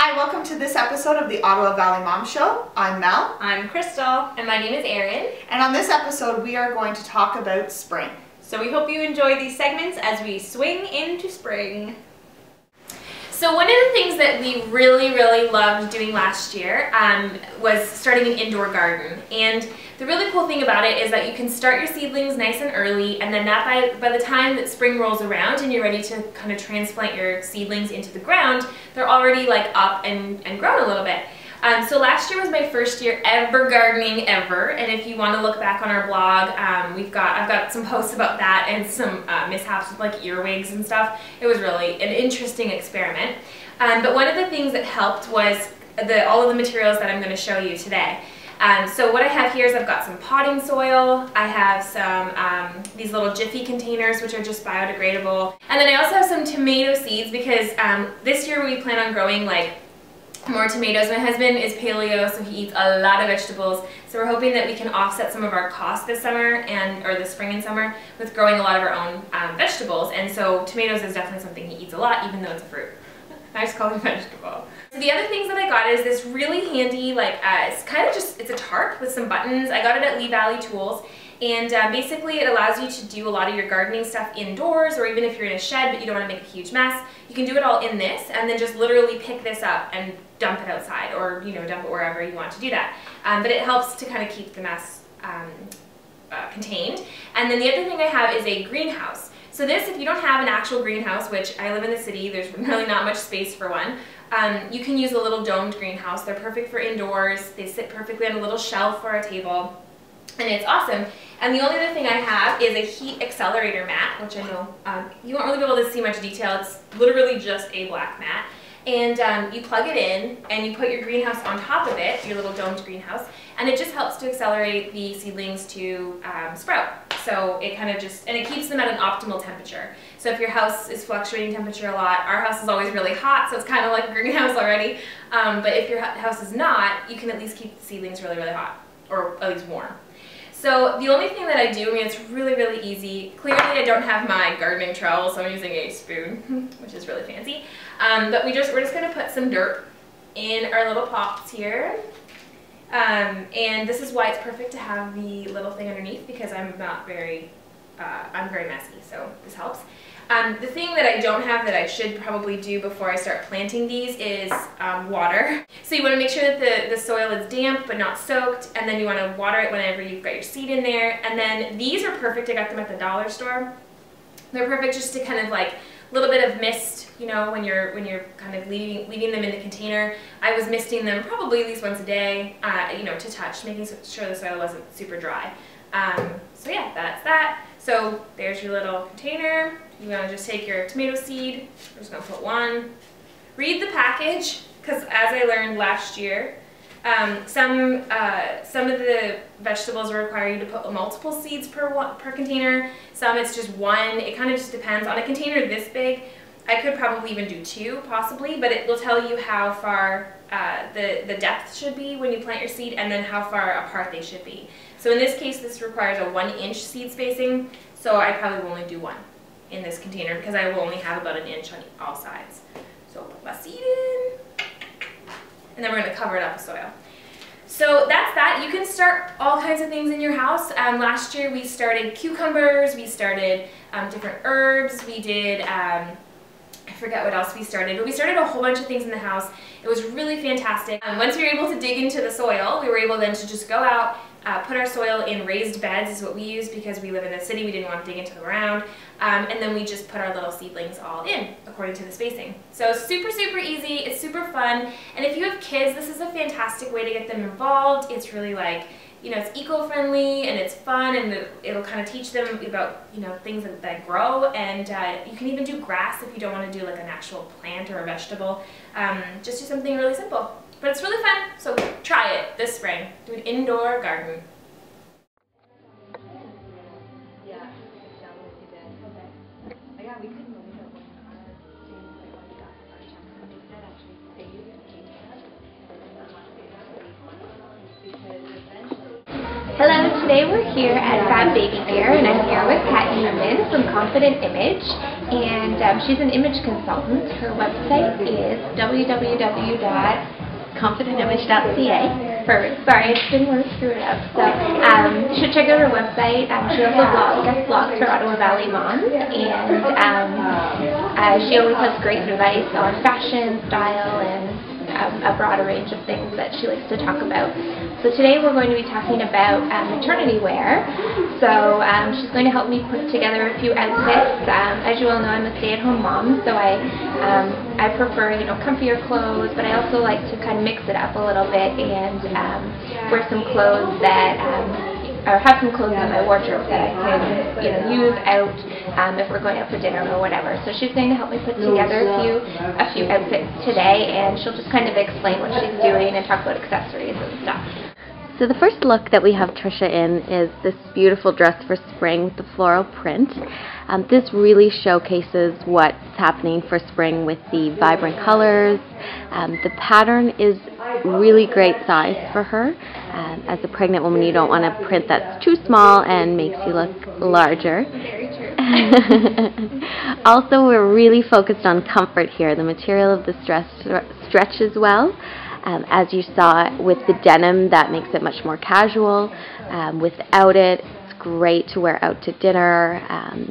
Hi, welcome to this episode of the Ottawa Valley Mom Show. I'm Mel. I'm Crystal. And my name is Erin. And on this episode, we are going to talk about spring. So we hope you enjoy these segments as we swing into spring. So one of the things that we really loved doing last year was starting an indoor garden. And the really cool thing about it is that you can start your seedlings nice and early, and then by the time that spring rolls around and you're ready to kind of transplant your seedlings into the ground, they're already like up and grown a little bit. So last year was my first year ever gardening ever, and if you want to look back on our blog, I've got some posts about that and some mishaps with like earwigs and stuff. It was really an interesting experiment. But one of the things that helped was all of the materials that I'm going to show you today. So what I have here is I've got some potting soil, I have some these little Jiffy containers which are just biodegradable, and then I also have some tomato seeds because this year we plan on growing like more tomatoes. My husband is paleo, so he eats a lot of vegetables, so we're hoping that we can offset some of our costs this summer or this spring and summer with growing a lot of our own vegetables, and so tomatoes is definitely something he eats a lot even though it's a fruit. I just call it a vegetable. So the other things that I got is this really handy, like it's a tarp with some buttons. I got it at Lee Valley Tools, and basically it allows you to do a lot of your gardening stuff indoors, or even if you're in a shed but you don't want to make a huge mess, you can do it all in this and then just literally pick this up and dump it outside, or dump it wherever you want to do that. But it helps to kind of keep the mess contained. And then the other thing I have is a greenhouse. So this, if you don't have an actual greenhouse, which I live in the city, there's really not much space for one, you can use a little domed greenhouse. They're perfect for indoors. They sit perfectly on a little shelf or a table, and it's awesome. And the only other thing I have is a heat accelerator mat, which I know you won't really be able to see much detail. It's literally just a black mat. And you plug it in and you put your greenhouse on top of it, your little domed greenhouse, and it just helps to accelerate the seedlings to sprout. So it kind of and it keeps them at an optimal temperature. So if your house is fluctuating temperature a lot, our house is always really hot, so it's kind of like a greenhouse already. But if your house is not, you can at least keep the seedlings really hot, or at least warm. So the only thing that I do, it's really easy. Clearly I don't have my gardening trowel, so I'm using a spoon, which is really fancy. But we're just going to put some dirt in our little pots here. And this is why it's perfect to have the little thing underneath, because I'm very messy, so this helps. The thing that I don't have that I should probably do before I start planting these is water. So you want to make sure that the soil is damp but not soaked, and then you want to water it whenever you've got your seed in there. And then these are perfect. I got them at the dollar store. They're perfect just to kind of like a little bit of mist, when you're kind of leaving them in the container. I was misting them probably at least once a day, to touch, making sure the soil wasn't super dry. So yeah, that's that. So there's your little container. You want to just take your tomato seed. We're just going to put one. Read the package, because as I learned last year, some of the vegetables require you to put multiple seeds per container. Some it's just one. It kind of just depends. On a container this big, I could probably even do two, possibly, but it will tell you how far the depth should be when you plant your seed, and then how far apart they should be. So in this case, this requires a 1-inch seed spacing, so I probably will only do one in this container because I will only have about 1 inch on all sides. So put my seed in, and then we're going to cover it up with soil. So that's that. You can start all kinds of things in your house. Last year we started cucumbers, we started different herbs, we did, I forget what else we started, but we started a whole bunch of things in the house. It was really fantastic. Once we were able to dig into the soil, we were able then to just go out, put our soil in raised beds is what we use because we live in the city, we didn't want to dig into the ground, and then we just put our little seedlings all in according to the spacing. So super easy, it's super fun, and if you have kids, this is a fantastic way to get them involved. It's really like, it's eco-friendly and it's fun, and it'll kind of teach them about, things that grow, and you can even do grass if you don't want to do like an actual plant or a vegetable. Just do something really simple. But it's really fun, so try it this spring. Do an indoor garden. Hello, today we're here at Fab Baby Gear, and I'm here with Kat Neumann from Confident Image, and she's an image consultant. Her website is www.confidentimage.ca. Sorry, I didn't want to screw it up. So you should check out her website. She also blogs for Ottawa Valley Moms, and she always has great advice on fashion, style, and a broader range of things that she likes to talk about. So today we're going to be talking about maternity wear. So she's going to help me put together a few outfits. As you all know, I'm a stay-at-home mom, so I prefer, you know, comfier clothes, but I also like to kind of mix it up a little bit and wear some clothes that or have some clothes in my wardrobe that I can, you know, use out if we're going out for dinner or whatever. So she's going to help me put together a few outfits today, and she'll just kind of explain what she's doing and talk about accessories and stuff. So the first look that we have Tricia in is this beautiful dress for spring with the floral print. This really showcases what's happening for spring with the vibrant colors. The pattern is really great size for her. As a pregnant woman, you don't want a print that's too small and makes you look larger. Also, we're really focused on comfort here. The material of this dress stretches well. As you saw with the denim, that makes it much more casual. Without it, it's great to wear out to dinner.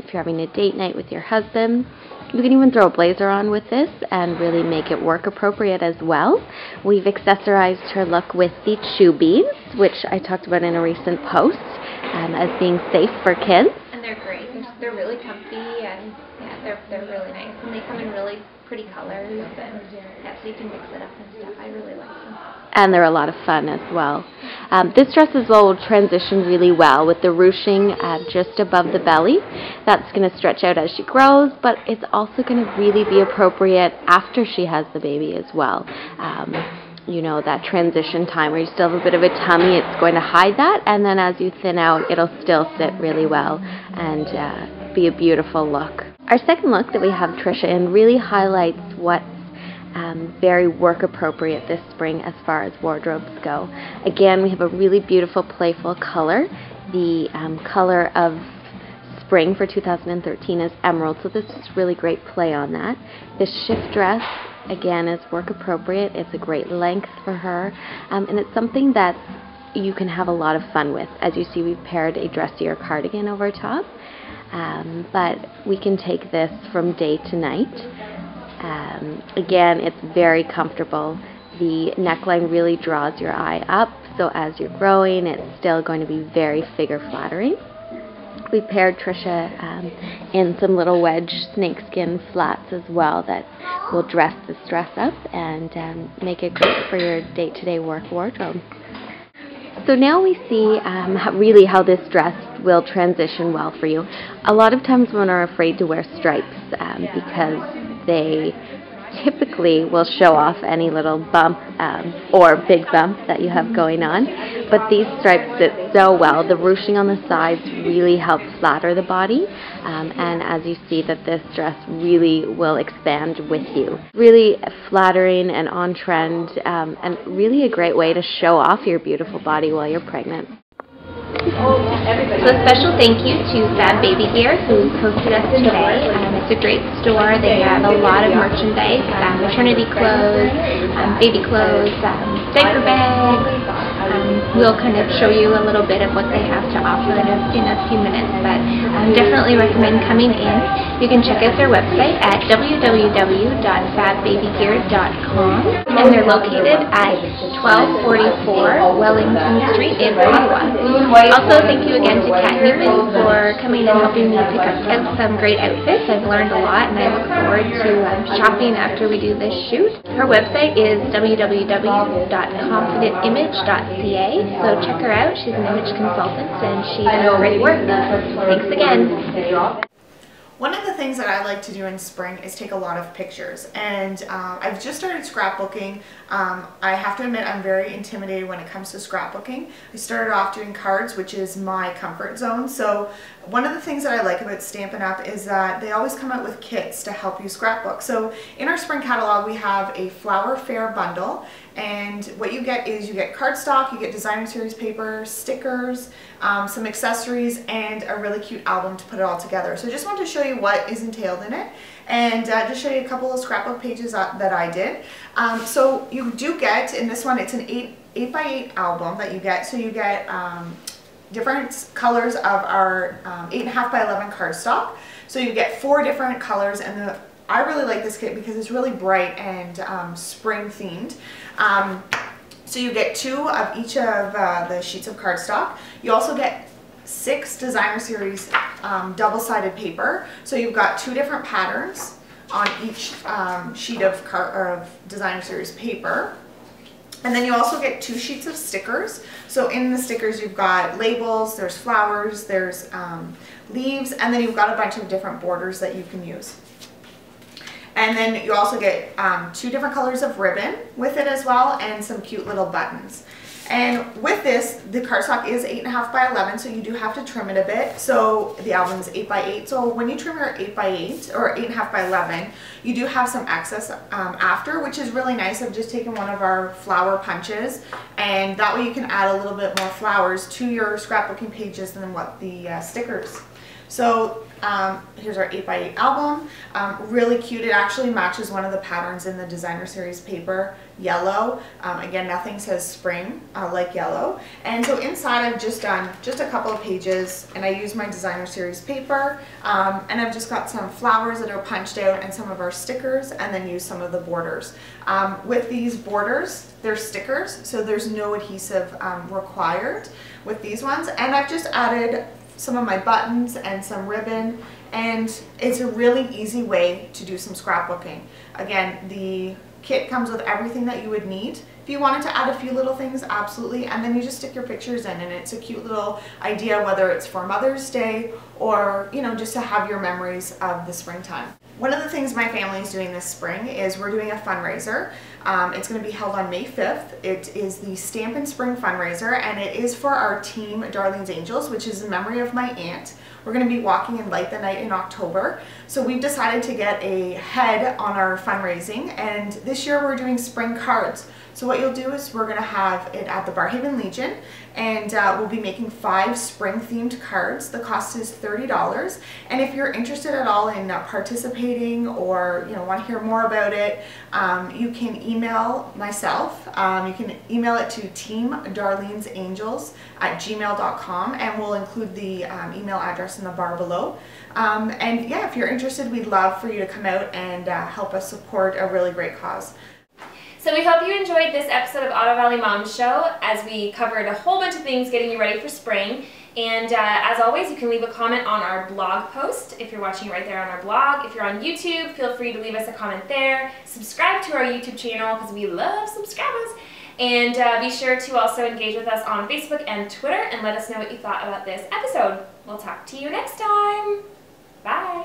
If you're having a date night with your husband, you can even throw a blazer on with this and really make it work appropriate as well. We've accessorized her look with the chew beads, which I talked about in a recent post, as being safe for kids. And they're great. They're really comfy, and yeah, they're really nice. And they come in really pretty colors, and yeah, so you can mix it up and stuff. I really like them. And they're a lot of fun as well. This dress as well will transition really well with the ruching just above the belly. That's going to stretch out as she grows, but it's also going to really be appropriate after she has the baby as well. You know, that transition time where you still have a bit of a tummy, it's going to hide that, and then as you thin out, it'll still sit really well and be a beautiful look. Our second look that we have Tricia in really highlights what's very work appropriate this spring as far as wardrobes go. Again, we have a really beautiful playful color. The color of spring for 2013 is emerald, so this is really great play on that. This shift dress, again, is work appropriate. It's a great length for her, and it's something that you can have a lot of fun with. As you see, we've paired a dressier cardigan over top, but we can take this from day to night. Again, it's very comfortable. The neckline really draws your eye up, so as you're growing, it's still going to be very figure flattering. We paired Tricia in some little wedge snakeskin flats as well that will dress this dress up and make it great for your day-to-day work wardrobe. So now we see really how this dress will transition well for you. A lot of times women are afraid to wear stripes because they typically will show off any little bump or big bump that you have going on, but these stripes sit so well. The ruching on the sides really helps flatter the body, and as you see that this dress really will expand with you. Really flattering and on trend, and really a great way to show off your beautiful body while you're pregnant. So a special thank you to Fab Baby Gear, who hosted us today. It's a great store. They have a lot of merchandise, maternity clothes, baby clothes, diaper bags. We'll kind of show you a little bit of what they have to offer in a few minutes, but definitely recommend coming in. You can check out their website at www.fabbabygear.com, and they're located at 1244 Wellington Street in Ottawa. Also, thank you again to Kat Neumann for coming and helping me pick out some great outfits. I've learned a lot, and I look forward to shopping after we do this shoot. Her website is www.confidentimage.ca, so check her out. She's an image consultant, and she does great work. Thanks again. One of the things that I like to do in spring is take a lot of pictures, and I've just started scrapbooking. I have to admit I'm very intimidated when it comes to scrapbooking. I started off doing cards, which is my comfort zone. So one of the things that I like about Stampin' Up! Is that they always come out with kits to help you scrapbook. So in our spring catalog we have a flower fair bundle, and what you get is you get cardstock, you get designer series paper, stickers, some accessories, and a really cute album to put it all together. So I just wanted to show you what is entailed in it. and just show you a couple of scrapbook pages that I did. So you do get, in this one, it's an 8x8 album that you get. So you get different colors of our 8.5 by 11 cardstock. So you get 4 different colors, and I really like this kit because it's really bright and spring themed. So you get 2 of each of the sheets of cardstock. You also get 6 designer series double-sided paper. So you've got 2 different patterns on each sheet of designer series paper. And then you also get 2 sheets of stickers. So in the stickers you've got labels, there's flowers, there's leaves, and then you've got a bunch of different borders that you can use. And then you also get 2 different colors of ribbon with it as well, and some cute little buttons. And with this, the cardstock is 8.5 by 11, so you do have to trim it a bit. So the album is 8 by 8. So when you trim your 8 by 8 or 8.5 by 11, you do have some excess after, which is really nice. I've just taken one of our flower punches, and that way you can add a little bit more flowers to your scrapbooking pages than what the stickers. So here's our 8 by 8 album. Really cute. It actually matches one of the patterns in the designer series paper, yellow. Again, nothing says spring like yellow. And so inside I've just done just a couple of pages, and I use my designer series paper, and I've just got some flowers that are punched out and some of our stickers, and then use some of the borders. With these borders, they're stickers, so there's no adhesive required with these ones. And I've just added some of my buttons and some ribbon, and it's a really easy way to do some scrapbooking. Again, the kit comes with everything that you would need. If you wanted to add a few little things, absolutely, and then you just stick your pictures in, and it's a cute little idea, whether it's for Mother's Day or, you know, just to have your memories of the springtime. One of the things my family is doing this spring is we're doing a fundraiser. It's going to be held on May 5th. It is the Stamp in Spring fundraiser, and it is for our team Darlene's Angels, which is in memory of my aunt. We're going to be walking in Light the Night in October. So we've decided to get a head on our fundraising, and this year we're doing spring cards. So what you'll do is we're going to have it at the Barhaven Legion, and we'll be making 5 spring themed cards. The cost is $30, and if you're interested at all in participating, or want to hear more about it, you can email myself. You can email it to teamdarlenesangels@gmail.com, and we'll include the email address in the bar below. And yeah, if you're interested, we'd love for you to come out and help us support a really great cause. So we hope you enjoyed this episode of Ottawa Valley Mom Show, as we covered a whole bunch of things getting you ready for spring. And as always, you can leave a comment on our blog post if you're watching it right there on our blog. If you're on YouTube, feel free to leave us a comment there. Subscribe to our YouTube channel because we love subscribers. And be sure to also engage with us on Facebook and Twitter, and let us know what you thought about this episode. We'll talk to you next time. Bye.